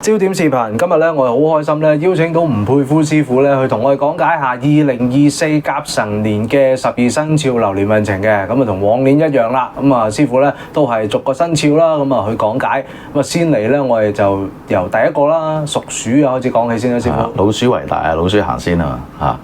焦點視頻今日咧，我係好開心咧，邀請到吳佩孚師傅咧，去同我哋講解下2024甲辰年嘅12生肖流年運程嘅。咁啊，同往年一樣啦。咁啊，師傅咧都係逐個生肖啦，咁啊去講解。咁啊，先嚟咧，我哋就由第一個啦，屬鼠啊開始講起先啦，師傅。老鼠為大啊，老鼠行先啊嘛嚇。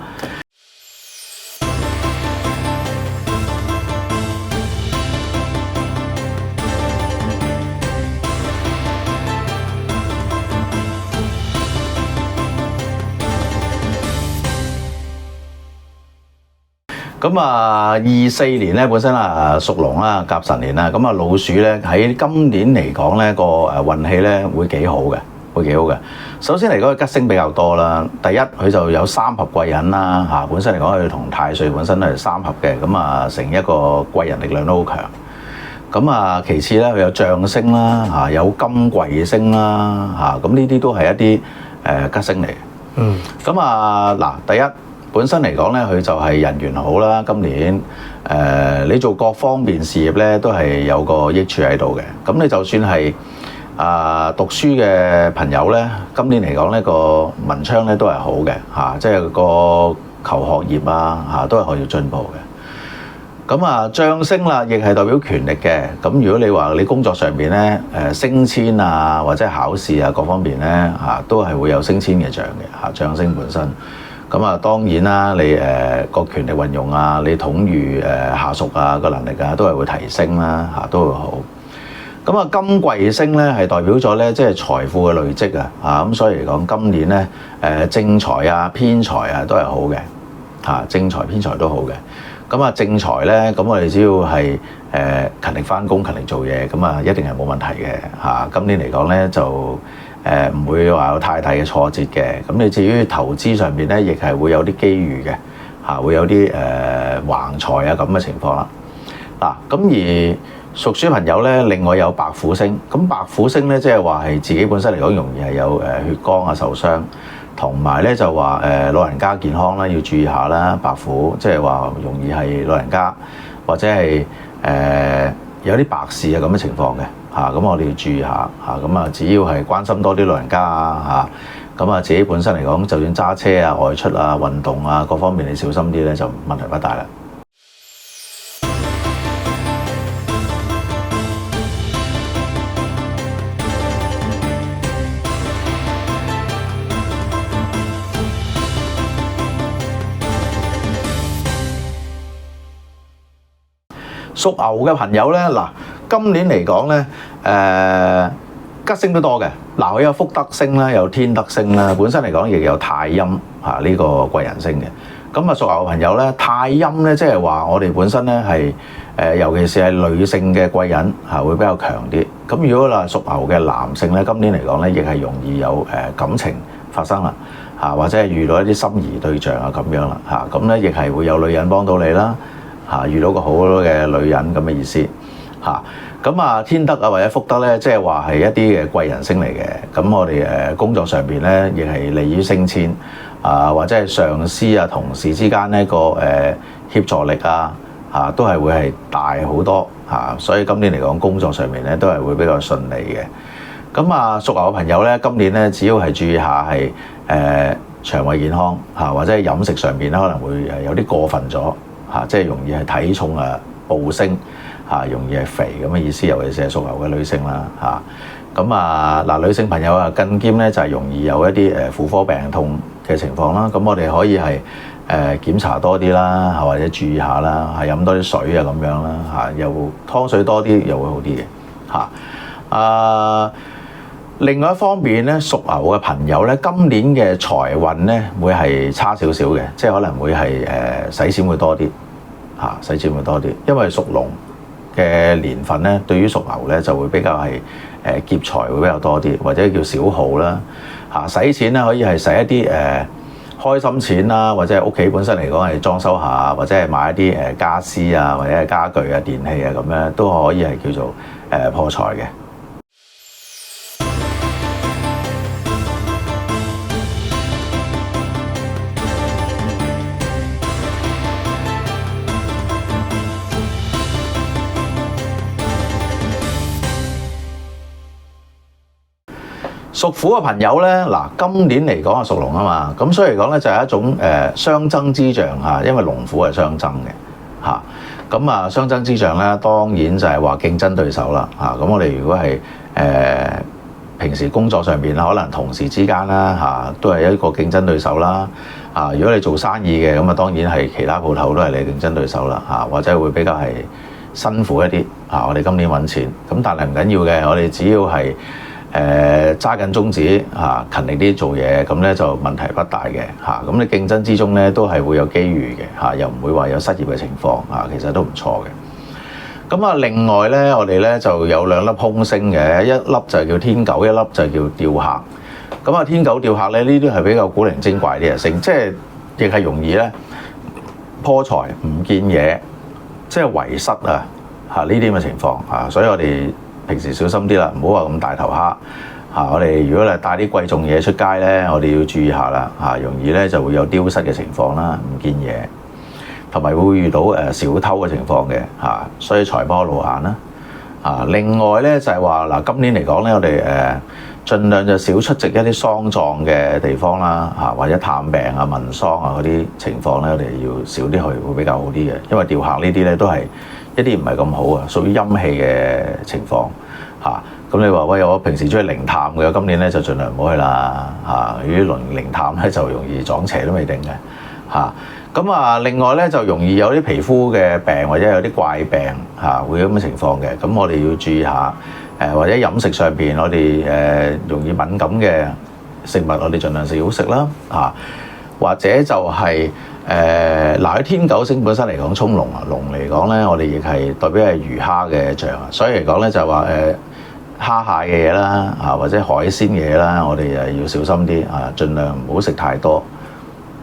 咁啊，24年咧本身屬龍啦，甲辰年啦。咁啊，老鼠咧喺今年嚟講咧個運氣咧會幾好嘅，會幾好嘅。首先嚟講，吉星比較多啦。第一，佢就有三合貴人啦嚇。本身嚟講，佢同太歲本身都係三合嘅，咁啊成一個貴人力量都好強。咁啊，其次咧佢有將星啦嚇，有金貴星啦嚇。咁呢啲都係一啲吉星嚟。咁啊嗱，第一。本身嚟講咧，佢就係人緣好啦。今年你做各方面事業咧，都係有個益處喺度嘅。咁你就算係讀書嘅朋友咧，今年嚟講呢個文昌咧都係好嘅嚇，即係個求學業啊嚇都係可以進步嘅。咁啊，將星啦，亦係代表權力嘅。咁如果你話你工作上邊咧升遷啊，或者考試啊各方面咧嚇，都係會有升遷嘅象嘅嚇，將星本身。咁啊，當然啦，你個權力運用啊，你統御下屬啊個能力啊，都係會提升啦嚇，都會好。咁啊，金貴星咧係代表咗咧，即係財富嘅累積啊嚇，咁所以嚟講，今年咧正財啊、偏財啊都係好嘅嚇，正財偏財都好嘅。咁啊，正財咧，咁我哋只要係勤力返工、勤力做嘢，咁啊一定係冇問題嘅嚇。今年嚟講咧就唔會話有太大嘅挫折嘅，咁你至於投資上邊咧，亦係會有啲機遇嘅嚇，會有啲橫財啊咁嘅情況啦。嗱，咁而屬鼠朋友咧，另外有白虎星，咁白虎星咧即係話係自己本身嚟講容易係有血光啊受傷，同埋咧就話老人家健康啦要注意下啦。白虎即係話容易係老人家或者係有啲白事啊咁嘅情況嘅。咁我哋要注意下嚇，咁啊只要係關心多啲老人家啊嚇，咁啊自己本身嚟講，就算揸車啊、外出啊、運動啊各方面你小心啲咧，就問題不大啦。屬牛嘅朋友咧，嗱。今年嚟講咧，吉星都多嘅。嗱，佢有福德星啦，有天德星啦。本身嚟講亦有太陰嚇呢個貴人星嘅。咁啊，屬牛嘅朋友咧，太陰咧即係話我哋本身咧係尤其是係女性嘅貴人嚇會比較強啲。咁如果嗱屬牛嘅男性咧，今年嚟講咧亦係容易有感情發生啦嚇，或者係遇到一啲心儀對象啊咁樣啦嚇。咁咧亦係會有女人幫到你啦嚇，遇到個好嘅女人咁嘅意思。咁啊天德啊或者福德咧，即係話係一啲嘅貴人星嚟嘅。咁我哋工作上邊咧，亦係利於升遷啊，或者係上司啊同事之間呢個協助力啊都係會係大好多嚇。所以今年嚟講，工作上面咧都係會比較順利嘅。咁啊屬牛嘅朋友咧，今年咧只要係注意下係腸胃健康或者係飲食上邊咧可能會有啲過分咗即係容易係體重暴升。容易係肥咁嘅意思，尤其是係屬牛嘅女性啦咁嗱女性朋友更兼咧就係容易有一啲婦科病痛嘅情況啦。咁我哋可以係檢查多啲啦，或者注意下啦，飲多啲水咁樣啦又湯水多啲又會好啲嘅另外一方面咧，屬牛嘅朋友咧，今年嘅財運咧會係差少少嘅，即係可能會係使錢會多啲使錢會多啲，因為屬龍嘅年份咧，對於屬牛咧就會比較係劫財會比較多啲，或者叫小耗啦使錢咧可以係使一啲開心錢啦，或者係屋企本身嚟講係裝修下，或者係買一啲家私啊，或者係家具啊、電器啊咁樣都可以係叫做破財嘅。屬虎嘅朋友咧，嗱今年嚟講係屬龍啊嘛，咁所以嚟講咧就係一種相爭之象嚇，因為龍虎係相爭嘅嚇。咁啊相爭之象咧，當然就係話競爭對手啦嚇。咁我哋如果係平時工作上邊可能同事之間啦嚇，都係一個競爭對手啦嚇。如果你做生意嘅，咁啊當然係其他鋪頭都係你競爭對手啦嚇，或者會比較係辛苦一啲嚇。我哋今年揾錢，咁但係唔緊要嘅，我哋只要係揸緊宗旨嚇，勤力啲做嘢，咁咧就問題不大嘅嚇。咁你競爭之中咧都係會有機遇嘅嚇，又唔會話有失業嘅情況嚇，其實都唔錯嘅。咁啊，另外咧，我哋咧就有兩粒凶星嘅，一粒就叫天狗，一粒就叫吊客。咁啊，天狗吊客咧，呢啲係比較古靈精怪啲嘅星，即係亦係容易咧破財唔見嘢，即係遺失啊嚇呢啲咁嘅情況啊，所以我哋平時小心啲啦，唔好話咁大頭蝦嚇。我哋如果係帶啲貴重嘢出街咧，我哋要注意下啦嚇，容易咧就會有丟失嘅情況啦，唔見嘢。同埋會遇到小偷嘅情況嘅嚇，所以財不可露眼啦嚇。另外咧就係話嗱，今年嚟講咧，我哋盡量就少出席一啲喪葬嘅地方啦嚇，或者探病啊、問喪啊嗰啲情況咧，我哋要少啲去，會比較好啲嘅。因為吊客呢啲咧都係一啲唔係咁好啊，屬於陰氣嘅情況嚇。咁你話喂，我平時中意靈探嘅，今年咧就盡量唔好去啦嚇。如果靈探咧就容易撞邪都未定嘅嚇。咁啊，另外咧就容易有啲皮膚嘅病或者有啲怪病嚇，會有咁嘅情況嘅。咁我哋要注意下或者飲食上邊，我哋容易敏感嘅食物，我哋盡量少食啦嚇。或者就係嗱喺天狗星本身嚟講，沖龍啊，龍嚟講咧，我哋亦係代表係魚蝦嘅象啊，所以嚟講咧就係話蝦蟹嘅嘢啦嚇，或者海鮮嘅嘢啦，我哋要小心啲啊，盡量唔好食太多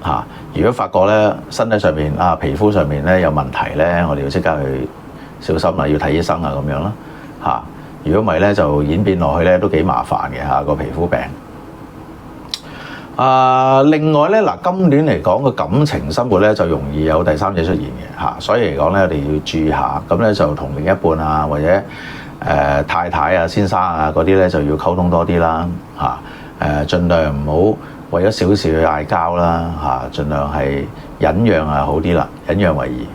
嚇。如果發覺咧身體上面啊皮膚上面咧有問題咧，我哋要即刻去小心啦，要睇醫生啊咁樣啦嚇。如果唔係咧就演變落去咧都幾麻煩嘅嚇個皮膚病。另外咧嗱，今年嚟講個感情生活咧就容易有第三者出現嘅嚇，所以嚟講咧我哋要注意下，咁咧就同另一半啊或者太太啊先生啊嗰啲咧就要溝通多啲啦嚇，盡量唔好為咗小事去嗌交啦嚇，盡量係忍讓啊好啲啦，忍讓為宜。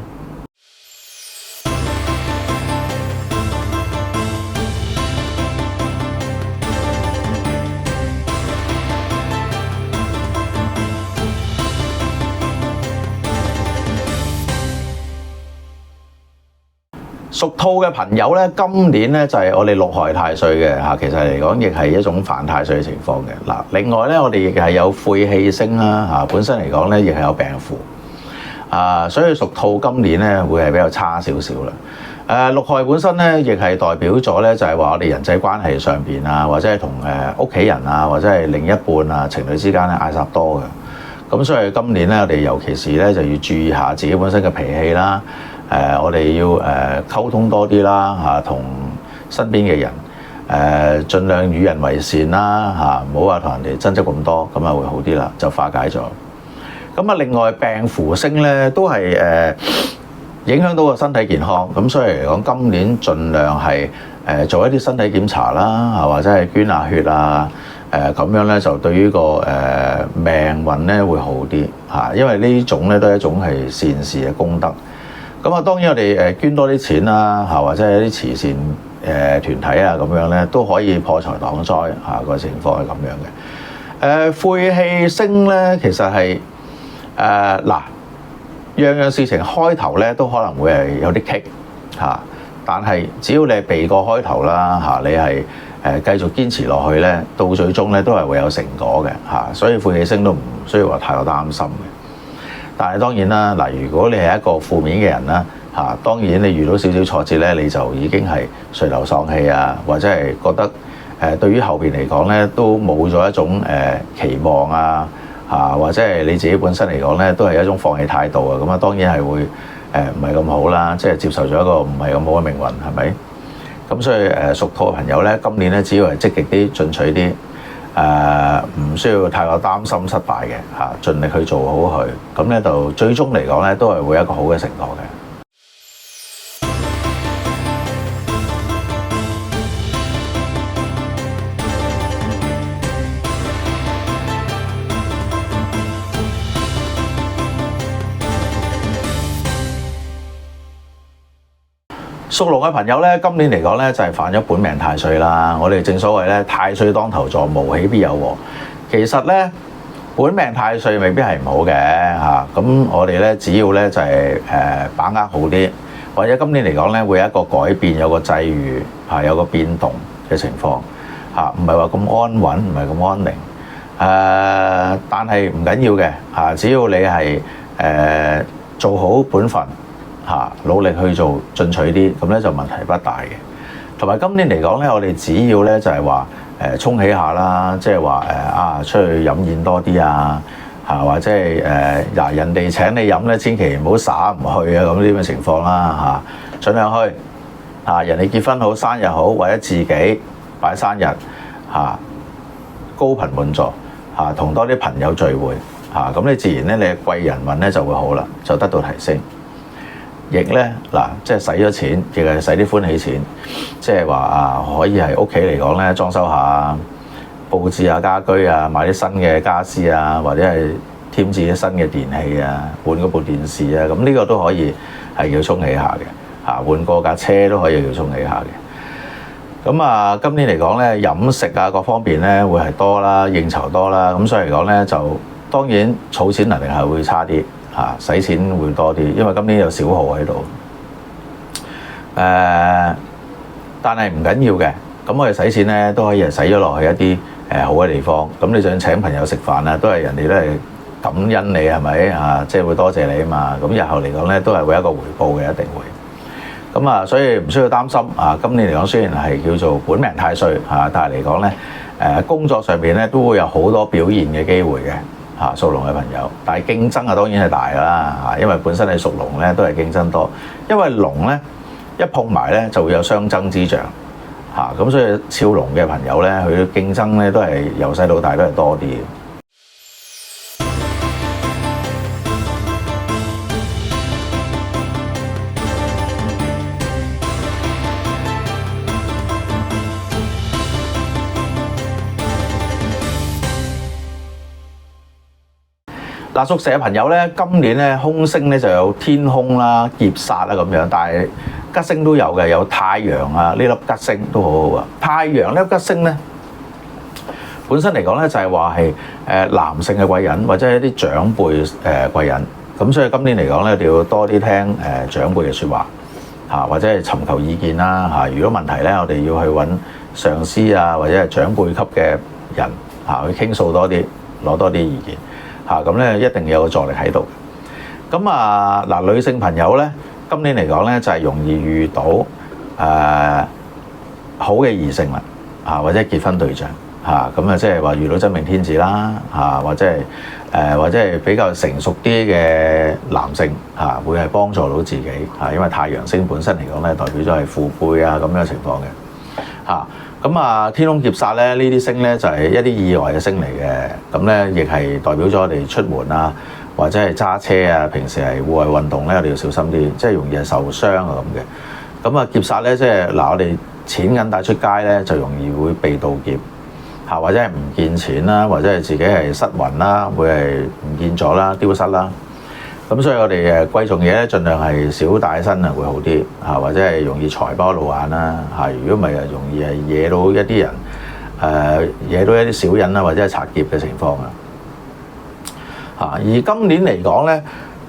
屬兔嘅朋友咧，今年咧就係我哋六害太歲嘅嚇，其實嚟講亦係一種犯太歲嘅情況嘅嗱。另外咧，我哋亦係有晦氣星啦嚇，本身嚟講咧亦係有病符啊，所以屬兔今年咧會係比較差少少啦。六害本身咧亦係代表咗咧就係話我哋人際關係上邊啊，或者係同屋企人啊，或者係另一半啊情侶之間咧嗌霎多嘅。咁所以今年咧我哋尤其是咧就要注意下自己本身嘅脾氣啦。我哋要溝通多啲啦嚇，同身邊嘅人盡量與人為善啦嚇，唔好話同人哋爭執咁多，咁啊會好啲啦，就化解咗。咁啊，另外病符星咧都係影響到個身體健康，咁所以嚟講，今年盡量係做一啲身體檢查啦嚇，或者係捐下血啊咁樣咧，就對於個命運咧會好啲嚇，因為呢種咧都係一種係善事嘅功德。咁啊，當然我哋捐多啲錢啦嚇，或者係啲慈善團體啊咁樣咧，都可以破財擋災嚇，個情況係咁樣嘅。晦氣星咧，其實係嗱，樣樣事情開頭咧都可能會係有啲棘嚇，但係只要你係避過開頭啦嚇，你係繼續堅持落去咧，到最終咧都係會有成果嘅嚇，所以晦氣星都唔需要話太過擔心嘅。但係當然啦，嗱，如果你係一個負面嘅人啦，嚇，當然你遇到少少挫折咧，你就已經係垂頭喪氣啊，或者係覺得對於後邊嚟講咧，都冇咗一種期望啊，嚇，或者係你自己本身嚟講咧，都係一種放棄態度啊，咁啊，當然係會唔係咁好啦，即係接受咗一個唔係咁好嘅命運，係咪？咁所以屬兔嘅朋友咧，今年咧只要係積極啲、進取啲。唔需要太過擔心失敗嘅嚇，盡力去做好佢，咁咧就最終嚟講咧都係會有一個好嘅成果嘅。屬龍嘅朋友咧，今年嚟講咧就係犯咗本命太歲啦。我哋正所謂咧，太歲當頭坐，無喜必有禍。其實咧，本命太歲未必係唔好嘅嚇。咁我哋咧只要咧就係把握好啲，或者今年嚟講咧會有一個改變，有個際遇嚇，有個變動嘅情況嚇，唔係話咁安穩，唔係咁安寧。但係唔緊要嘅嚇，只要你係做好本分。努力去做，進取啲，咁咧就問題不大嘅。同埋今年嚟講咧，我哋只要咧就係話沖起下啦，即係話出去飲宴多啲啊，或者係人哋請你飲咧，千祈唔好耍唔去啊，咁啲咁嘅情況啦嚇，盡量去人哋結婚好、生日好，或者自己擺生日高頻滿座同多啲朋友聚會咁你自然咧你貴人運咧就會好啦，就得到提升。亦咧嗱，即係使咗錢，亦係使啲歡喜錢，即係話可以係屋企嚟講咧，裝修下、佈置下家居啊，買啲新嘅家私啊，或者係添置啲新嘅電器啊，換嗰部電視啊，咁呢個都可以係叫沖喜下嘅換過架車都可以叫沖喜下嘅。咁今年嚟講咧，飲食各方面咧會係多啦，應酬多啦，咁所以嚟講咧就當然儲錢能力係會差啲。使錢會多啲，因為今年有小耗喺度。但係唔緊要嘅，咁我哋使錢咧都可以係使咗落去一啲好嘅地方。咁你就算請朋友食飯啊，都係人哋都係感恩你係咪即係會多謝你啊嘛。咁日後嚟講咧都係會有一個回報嘅，一定會。咁所以唔需要擔心今年嚟講雖然係叫做本命太歲但係嚟講咧工作上邊咧都會有好多表現嘅機會嘅。屬龍嘅朋友，但係競爭當然係大啦因為本身係屬龍咧都係競爭多，因為龍咧一碰埋咧就會有相爭之象咁所以肖龍嘅朋友咧佢競爭咧都係由細到大都係多啲。屬蛇嘅朋友咧，今年咧凶星咧就有天凶啦、劫煞啦咁樣，但係吉星都有嘅，有太陽呢粒吉星都好好啊。太陽呢粒吉星咧，本身嚟講咧就係話係男性嘅貴人或者係一啲長輩貴人，咁所以今年嚟講咧，你要多啲聽長輩嘅説話或者係尋求意見啦如果問題咧，我哋要去揾上司或者係長輩級嘅人去傾訴多啲，攞多啲意見。咁咧一定有個助力喺度。咁女性朋友咧，今年嚟講咧就係容易遇到好嘅異性啦，或者結婚對象咁即係話遇到真命天子啦，或者係比較成熟啲嘅男性會係幫助到自己因為太陽星本身嚟講咧代表咗係父輩咁樣嘅情況嘅咁天空劫煞咧，呢啲星咧就係一啲意外嘅星嚟嘅，咁咧亦係代表咗我哋出門或者係揸車平時係戶外運動咧，我哋要小心啲，即係容易係受傷咁嘅。咁劫煞咧，即係我哋錢銀帶出街咧，就容易會被盜劫或者係唔見錢啦，或者係自己係失魂啦，會係唔見咗啦、丟失啦。咁所以我哋貴重嘢咧，盡量係少帶身會好啲或者係容易財不露眼啦如果唔係容易係惹到一啲人惹到一啲小人或者係賊劫嘅情況而今年嚟講咧，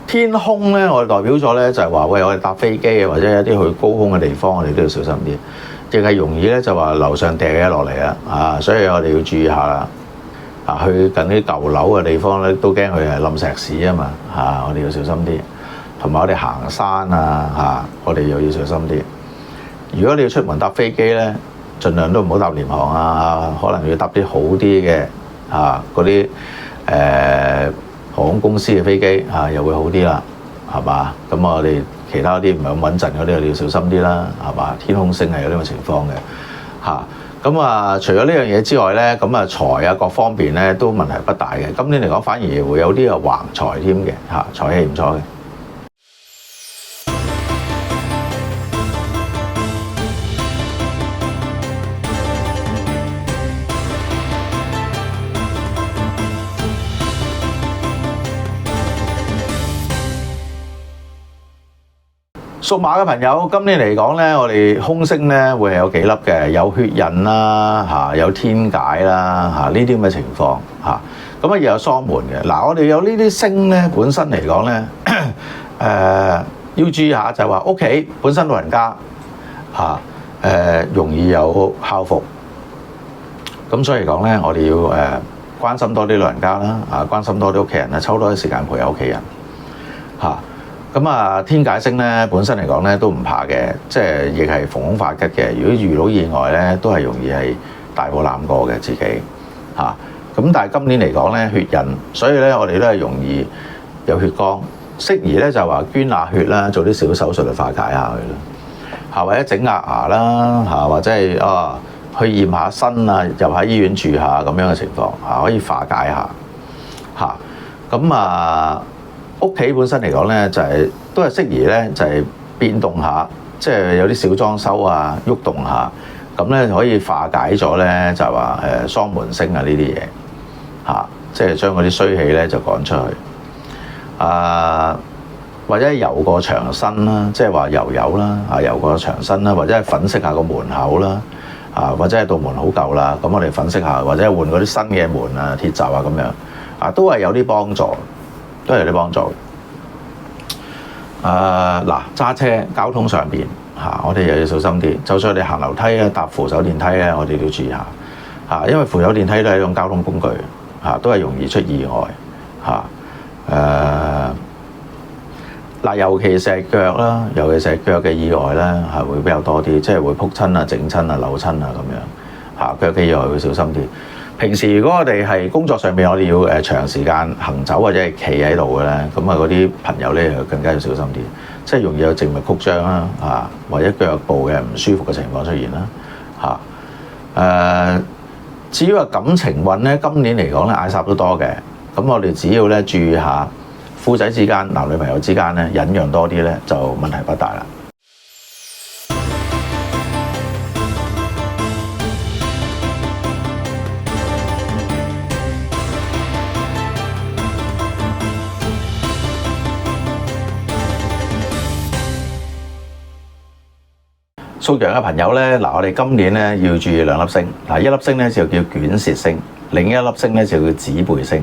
天空咧，我哋代表咗咧就係話喂，我哋搭飛機或者一啲去高空嘅地方，我哋都要小心啲，亦係容易咧就話樓上掉嘢落嚟所以我哋要注意下啦。去近啲舊樓嘅地方咧，都驚佢係冧石屎啊嘛我哋要小心啲。同埋我哋行山我哋又要小心啲。如果你要出門搭飛機咧，盡量都唔好搭廉航可能要搭啲好啲嘅嗰啲航空公司嘅飛機又會好啲啦，係嘛？咁我哋其他啲唔係咁穩陣嗰啲，我哋要小心啲啦，係嘛？天空星係有呢個情況嘅咁除咗呢樣嘢之外咧，咁財各方面咧都問題不大嘅。今年嚟講反而會有啲橫財添嘅財氣唔錯嘅。屬馬嘅朋友，今年嚟講咧，我哋空星咧會係有幾粒嘅，有血印啦，有天解啦，呢啲咁嘅情況嚇。咁又有喪門嘅。嗱，我哋有呢啲星咧，本身嚟講咧，要注意下就係話屋企本身老人家容易有孝服。咁所以嚟講咧，我哋要關心多啲老人家啦，關心多啲屋企人啦，抽多啲時間陪下屋企人嚇。咁天解星咧本身嚟講咧都唔怕嘅，即係亦係逢凶化吉嘅。如果遇到意外咧，都係容易係大破攬過嘅自己嚇。咁但係今年嚟講咧血印，所以咧我哋都係容易有血光，適宜咧就話捐下血啦，做啲小手術嚟化解下佢啦，或者整下牙啦，或者係去驗下身啊，入喺醫院住下咁樣嘅情況可以化解下嚇。咁屋企本身嚟講咧，就係都係適宜咧，就係變動下，即係有啲小裝修啊，喐動下，咁咧可以化解咗咧，就係話喪門星啊呢啲嘢嚇，即係將嗰啲衰氣咧就趕出去或者油過牆身啦，即係話油啦油過牆身啦，或者係粉飾下個門口啦或者係道門好舊啦，咁我哋粉飾下，或者係換嗰啲新嘅門啊、鐵閘啊咁樣都係有啲幫助。都係有啲幫助。揸車交通上邊我哋又要小心啲。就算我哋行樓梯咧、搭扶手電梯咧，我哋都要注意下因為扶手電梯都係一種交通工具都係容易出意外尤其是腳啦，尤其是腳嘅意外咧係會比較多啲，即係會撲親啊、整親啊、扭親啊咁樣腳嘅意外會小心啲。平時如果我哋係工作上面，我哋要長時間行走或者係企喺度嘅咧，咁嗰啲朋友咧就更加要小心啲，即係容易有靜脈曲張啦或者腳部嘅唔舒服嘅情況出現啦至於話感情運咧，今年嚟講咧嗌霎都多嘅，咁我哋只要咧注意下夫妻之間、男女朋友之間咧忍讓多啲咧，就問題不大啦。屬羊嘅朋友咧，我哋今年咧要注意兩粒星。一粒星咧就叫卷舌星，另一粒星咧就叫指背星。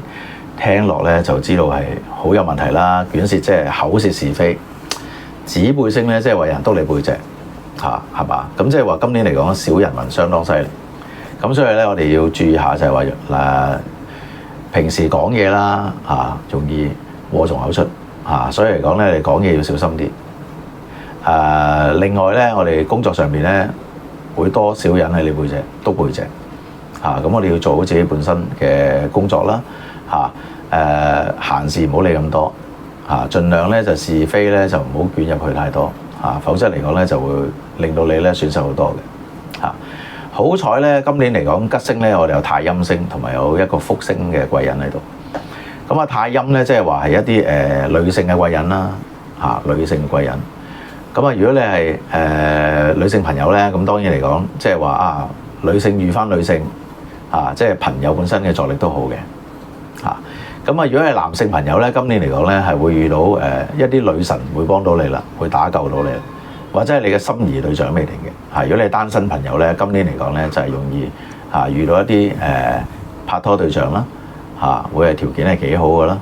聽落咧就知道係好有問題啦。卷舌即係口舌是非，指背星咧即係為人督你背脊，係嘛？咁即係話今年嚟講，小人運相當犀利。咁所以咧，我哋要注意下就係話平時講嘢啦，容易禍從口出，所以嚟講咧，你講嘢要小心啲。另外咧，我哋工作上面咧會多小人喺你背脊督背脊，咁我哋要做好自己本身嘅工作啦，閒事唔好理咁多，盡量咧就是非咧就唔好捲入去太多，否則嚟講咧就會令到你咧損失好多嘅。好彩咧，今年嚟講吉星咧，我哋有太陰星同埋有一個福星嘅貴人喺度。咁太陰咧即係話係一啲女性嘅貴人啦，女性嘅貴人。咁如果你係女性朋友咧，咁當然嚟講，即係話女性遇翻女性即係朋友本身嘅助力都好嘅。咁如果係男性朋友咧，今年嚟講咧係會遇到一啲女神會幫到你啦，會打救到你，或者係你嘅心儀對象未定嘅。如果你係單身朋友咧，今年嚟講咧就係容易遇到一啲拍拖對象啦，會係條件係幾好㗎啦，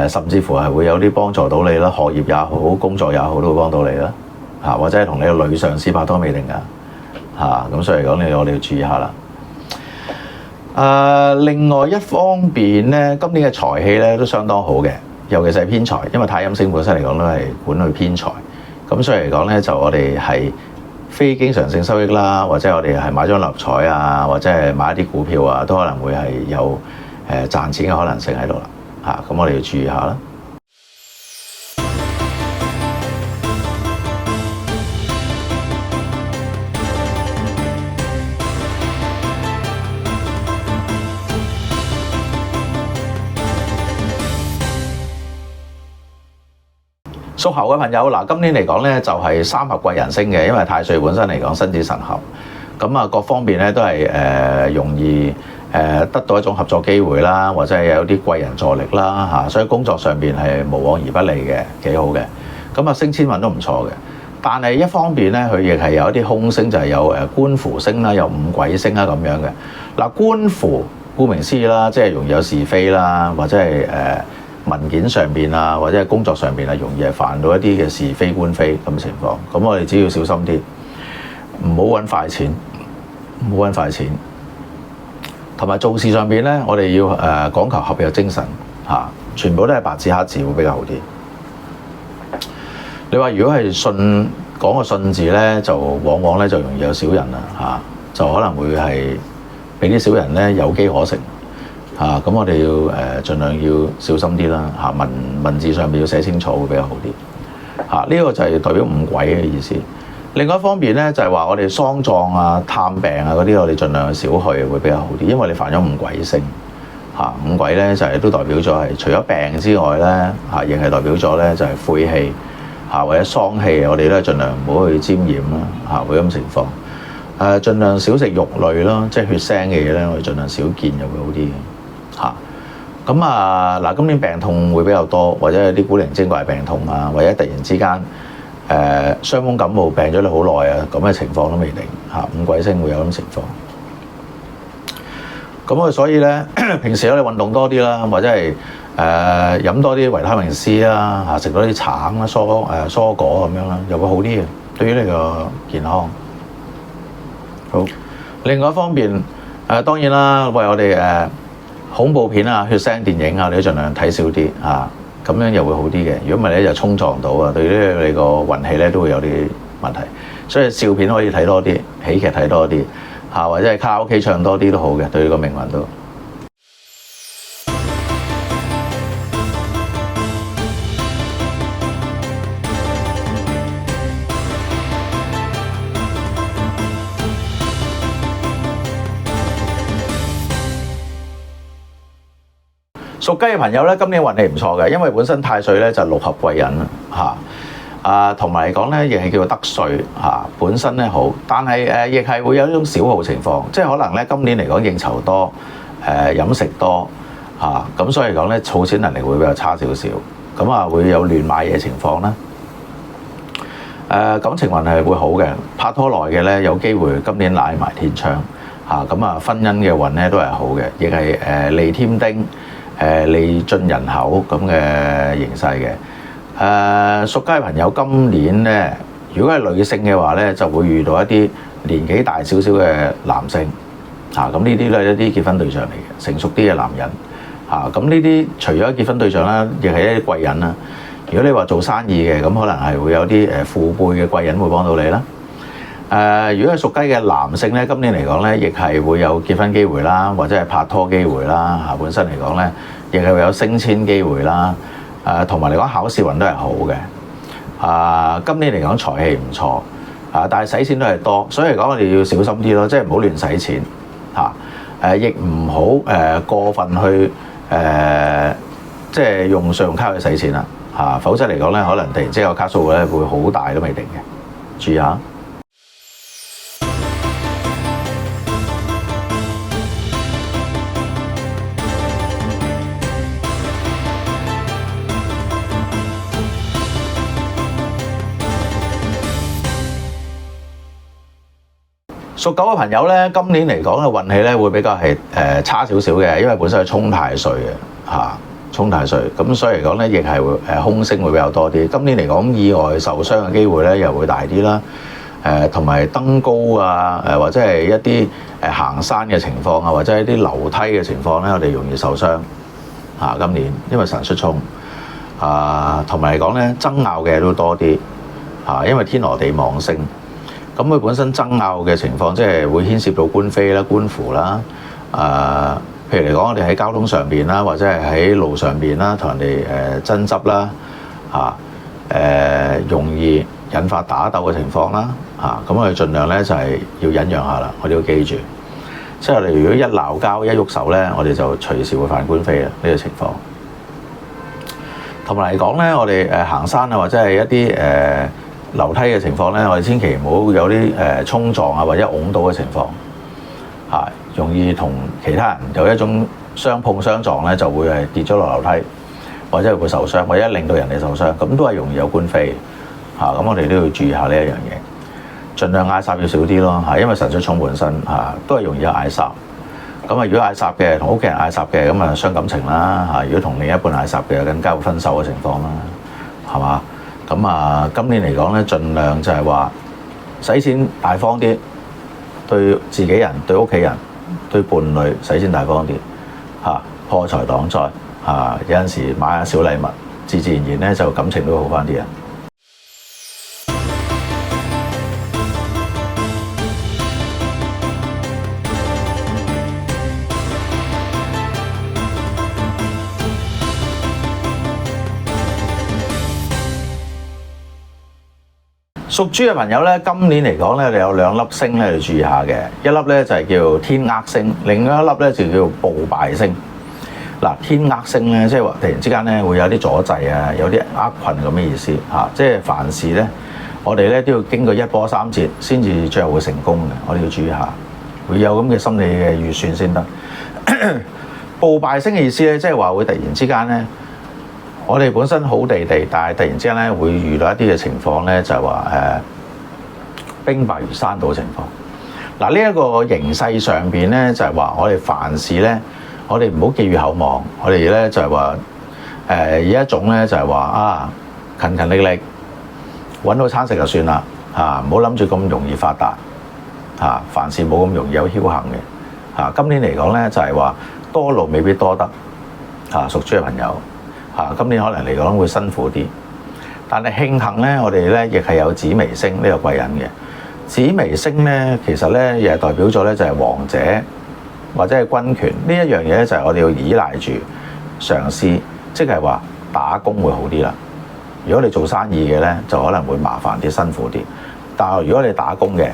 甚至乎係會有啲幫助到你啦，學業也好，工作也好，都會幫到你啦，或者係同你嘅女上司拍拖未定㗎，咁所以嚟講，我哋要注意下啦。另外一方面咧，今年嘅財氣咧都相當好嘅，尤其是係偏財，因為太陰星本身嚟講都係管佢偏財，咁所以嚟講咧就我哋係非經常性收益啦，或者我哋係買張六合彩啊，或者係買一啲股票啊，都可能會係有賺錢嘅可能性喺度啦。咁我哋要注意下啦。屬猴嘅朋友，今年嚟講咧就係三合貴人星嘅，因為太歲本身嚟講身子神合，咁各方面咧都係容易得到一種合作機會啦，或者係有啲貴人助力啦，所以工作上邊係無往而不利嘅，幾好嘅。咁啊升遷運都唔錯嘅。但係一方面咧，佢亦係有一啲空星，就係有官符星啦，有五鬼星啦咁樣嘅。嗱，官符顧名思義啦，即係容易有是非啦，或者係文件上邊啊，或者係工作上邊啊，容易係犯到一啲嘅是非官非咁嘅情況。咁我哋只要小心啲，唔好揾快錢，唔好揾快錢。同埋做事上邊咧，我哋要講求合約精神嚇，全部都係白紙黑字會比較好啲。你話如果係信講個信字咧，就往往咧就容易有小人啦嚇，就可能會係俾啲小人咧有機可乘嚇。咁我哋要盡量要小心啲啦嚇，文字上面要寫清楚會比較好啲嚇。呢個就係代表五鬼嘅意思。另外一方面咧就係話我哋喪葬啊、探病啊嗰啲，我哋盡量少去會比較好啲，因為你犯咗五鬼星嚇。五鬼咧就係都代表咗係除咗病之外咧嚇，亦係代表咗咧就係晦氣。或者喪氣，我哋咧盡量唔好去沾染啦，會咁情況。盡量少食肉類咯，即係血腥嘅嘢咧，我哋盡量少見就會好啲嘅。咁嗱，今年病痛會比較多，或者有啲古靈精怪病痛啊，或者突然之間傷風感冒病咗你好耐啊，咁嘅情況都未定嚇。五鬼星會有咁情況。咁所以咧，平時我哋運動多啲啦，或者係飲多啲維他命 C 啦，食多啲橙啦、蔬果咁樣啦，又會好啲嘅，對於你個健康。好，另外一方面當然啦，為我哋恐怖片啊、血腥電影啊，你都盡量睇少啲嚇，咁樣又會好啲嘅。如果唔係咧，就衝撞到啊，對於你個運氣咧都會有啲問題。所以笑片可以睇多啲，喜劇睇多啲。或者係卡拉 OK 唱多啲都好嘅，對個命運都。屬雞嘅朋友咧，今年運氣唔錯嘅，因為本身太歲咧就六合貴人啦同埋嚟講咧，亦係叫做得歲本身咧好，但係亦係會有呢種小耗情況，即係可能咧今年嚟講應酬多，飲食多咁所以嚟講咧儲錢能力會比較差少少，咁會有亂買嘢情況啦。感情運係會好嘅，拍拖耐嘅咧有機會今年賴埋天窗婚姻嘅運咧都係好嘅，亦係利添丁利進人口咁嘅形勢嘅。屬雞嘅朋友今年咧，如果係女性嘅話咧，就會遇到一啲年紀大少少嘅男性咁呢啲都係一啲結婚對象嚟嘅，成熟啲嘅男人咁呢啲除咗結婚對象啦，亦係一啲貴人啦。如果你話做生意嘅，咁可能係會有啲父輩嘅貴人會幫到你啦。如果係屬雞嘅男性咧，今年嚟講咧，亦係會有結婚機會啦，或者係拍拖機會啦本身嚟講咧，亦係會有升遷機會啦。同埋嚟講考試運都係好嘅。今年嚟講財氣唔錯但係使錢都係多，所以嚟講我哋要小心啲咯，即係唔好亂使錢亦唔好過分去即係用信用卡去使錢啦否則嚟講咧，可能突然之間個卡數咧會好大都未定嘅，注意下。屬狗嘅朋友咧，今年嚟講嘅運氣咧會比較係差少少嘅，因為本身係沖太歲嘅沖太歲，咁所以嚟講咧，亦係會空星會比較多啲。今年嚟講，意外受傷嘅機會咧又會大啲啦。同埋登高或者係一啲行山嘅情況或者係一啲樓梯嘅情況咧，我哋容易受傷今年因為神出沖同埋嚟講咧，爭拗嘅都多啲因為天羅地網星。咁佢本身爭拗嘅情況，即係會牽涉到官非啦、官符啦。譬如嚟講，我哋喺交通上邊啦，或者係喺路上邊啦，同人哋爭執啦，容易引發打鬥嘅情況啦。咁我哋盡量咧就係要忍讓下啦。我哋要記住，即係我哋如果一鬧交、一喐手咧，我哋就隨時會犯官非啦呢個情況。同埋嚟講咧，我哋行山或者係一啲樓梯嘅情況咧，我哋千祈唔好有啲衝撞或者擁到嘅情況容易同其他人有一種相碰相撞咧，就會係跌咗落樓梯，或者會受傷，或者令到人哋受傷，咁都係容易有官非嚇。咁我哋都要注意下呢一樣嘢，盡量嗌霎要少啲咯嚇，因為神水沖本身嚇都係容易有嗌霎。咁啊，如果嗌霎嘅同屋企人嗌霎嘅，咁啊傷感情啦嚇。如果同另一半嗌霎嘅，更加會分手嘅情況啦，係嘛？咁啊，今年嚟講咧，盡量就係話使錢大方啲，對自己人、對屋企人、對伴侶使錢大方啲嚇，破財擋災嚇。有陣時買下小禮物，自然然咧就感情都會好翻啲啊！屬豬嘅朋友咧，今年嚟講咧，你有兩粒星咧要注意下嘅，一粒咧就係叫天厄星，另一粒咧就叫暴敗星。嗱，天厄星咧，即係話突然之間咧會有啲阻滯啊，有啲厄困咁嘅意思嚇，即係凡事咧，我哋咧都要經過一波三折先至最後會成功嘅，我哋要注意下，會有咁嘅心理嘅預算先得。暴敗星嘅意思咧，即係話會突然之間咧。我哋本身好地地，但係突然之間咧會遇到一啲嘅情況咧，就係話兵敗如山倒嘅情況。嗱，呢一個形勢上邊咧，就係話我哋凡事咧，我哋唔好寄予厚望，我哋咧就係話有一種咧就係話啊勤勤力力揾到餐食就算啦嚇，唔好諗住咁容易發達嚇，凡事冇咁容易有僥倖嘅嚇。今年嚟講咧就係話多勞未必多得嚇，屬豬嘅朋友。今年可能嚟講會辛苦啲，但係慶幸咧，我哋咧亦係有紫微星呢個貴人嘅。紫微星咧，其實咧亦係代表咗咧就係王者或者係軍權呢一樣嘢咧，就係我哋要依賴住上司，即係話打工會好啲啦。如果你做生意嘅咧，就可能會麻煩啲、辛苦啲。但係如果你打工嘅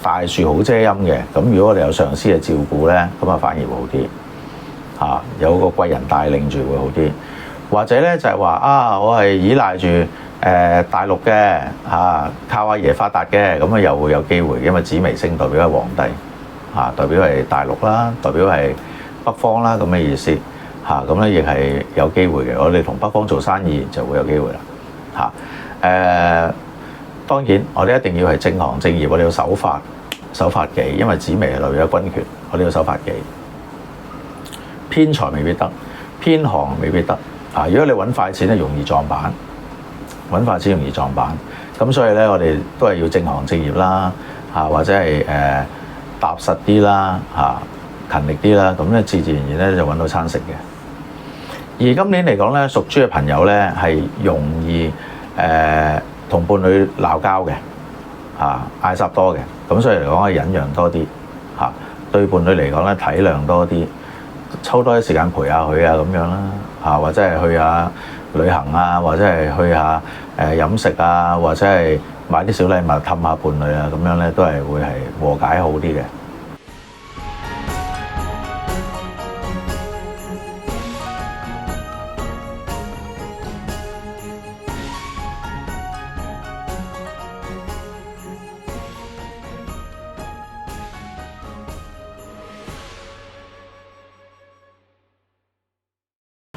大樹好遮陰嘅，咁如果我哋有上司嘅照顧咧，咁啊反而會好啲有個貴人帶領住會好啲。或者咧就係話我係依賴住大陸嘅靠阿爺發達嘅，咁啊又會有機會，因為紫微星代表係皇帝代表係大陸啦，代表係北方啦咁嘅意思咁咧亦係有機會嘅。我哋同北方做生意就會有機會啦當然我哋一定要係正行正業，我哋要守法紀，因為紫微係代表軍權，我哋要守法紀。偏財未必得，偏行未必得。如果你揾快錢咧，容易撞板，揾快錢容易撞板，咁所以咧，我哋都係要正行正業啦，或者係踏實啲啦，勤力啲啦，咁咧自然而然咧就揾到餐食嘅。而今年嚟講咧，屬豬嘅朋友咧係容易同伴侶鬧交嘅，嗌霎多嘅，咁所以嚟講係忍讓多啲，對伴侶嚟講咧體諒多啲，抽多啲時間陪下佢啊咁樣啦。或者係去下旅行啊，或者係去下飲食啊，或者係買啲小禮物氹下伴侶啊，咁樣咧都係會係和解好啲嘅。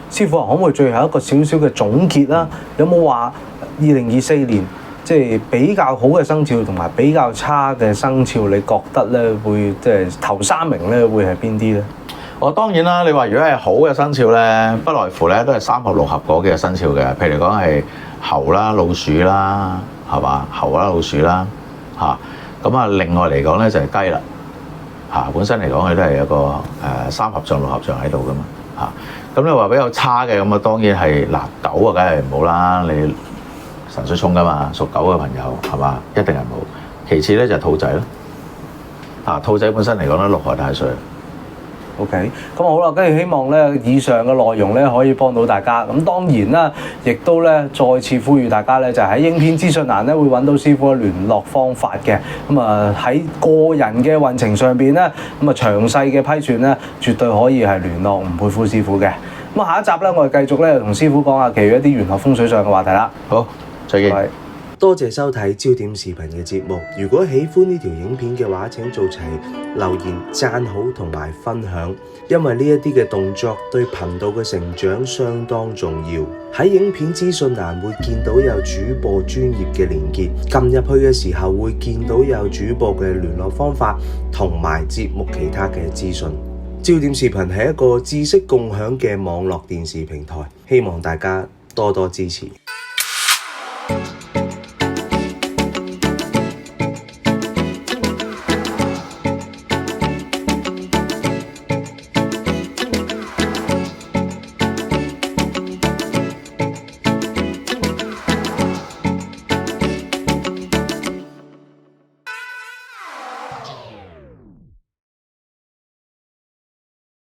師傅可唔可以最後一個少少嘅總結啦？有冇話2024年即係比較好嘅生肖同埋比較差嘅生肖，你覺得咧會即係頭3名咧會係邊啲咧？當然啦，你話如果係好嘅生肖咧，不外乎咧都係3合6合嗰幾個生肖嘅，譬如嚟講係猴啦、老鼠啦，係嘛？猴啦、老鼠啦，咁啊，另外嚟講咧就係雞啦，本身嚟講佢都係有個3合象、6合象喺度噶嘛，咁你話比較差嘅咁啊，當然係狗啊，梗係唔好啦。你神水沖噶嘛，屬狗嘅朋友係嘛，一定係唔好。其次咧就係兔仔咯，兔仔本身嚟講咧6害太歲。OK，咁好啦，跟住希望咧以上嘅內容咧可以幫到大家。咁當然啦，亦都咧再次呼籲大家咧就喺影片資訊欄咧會揾到師傅嘅聯絡方法嘅。咁啊喺個人嘅運程上邊咧，咁啊詳細嘅批算咧絕對可以係聯絡吳佩孚師傅嘅。咁啊下一集咧我哋繼續咧同師傅講下其餘一啲玄學風水上嘅話題啦。好，再見。多謝收睇焦點視頻嘅節目。如果喜歡呢條影片嘅話，請做齊留言、讚好同埋分享，因為呢一啲嘅動作對頻道嘅成長相當重要。喺影片資訊欄會見到有主播專頁嘅連結，撳入去嘅時候會見到有主播嘅聯絡方法同埋節目其他嘅資訊。焦點視頻係一個知識共享嘅網絡電視平台，希望大家多多支持。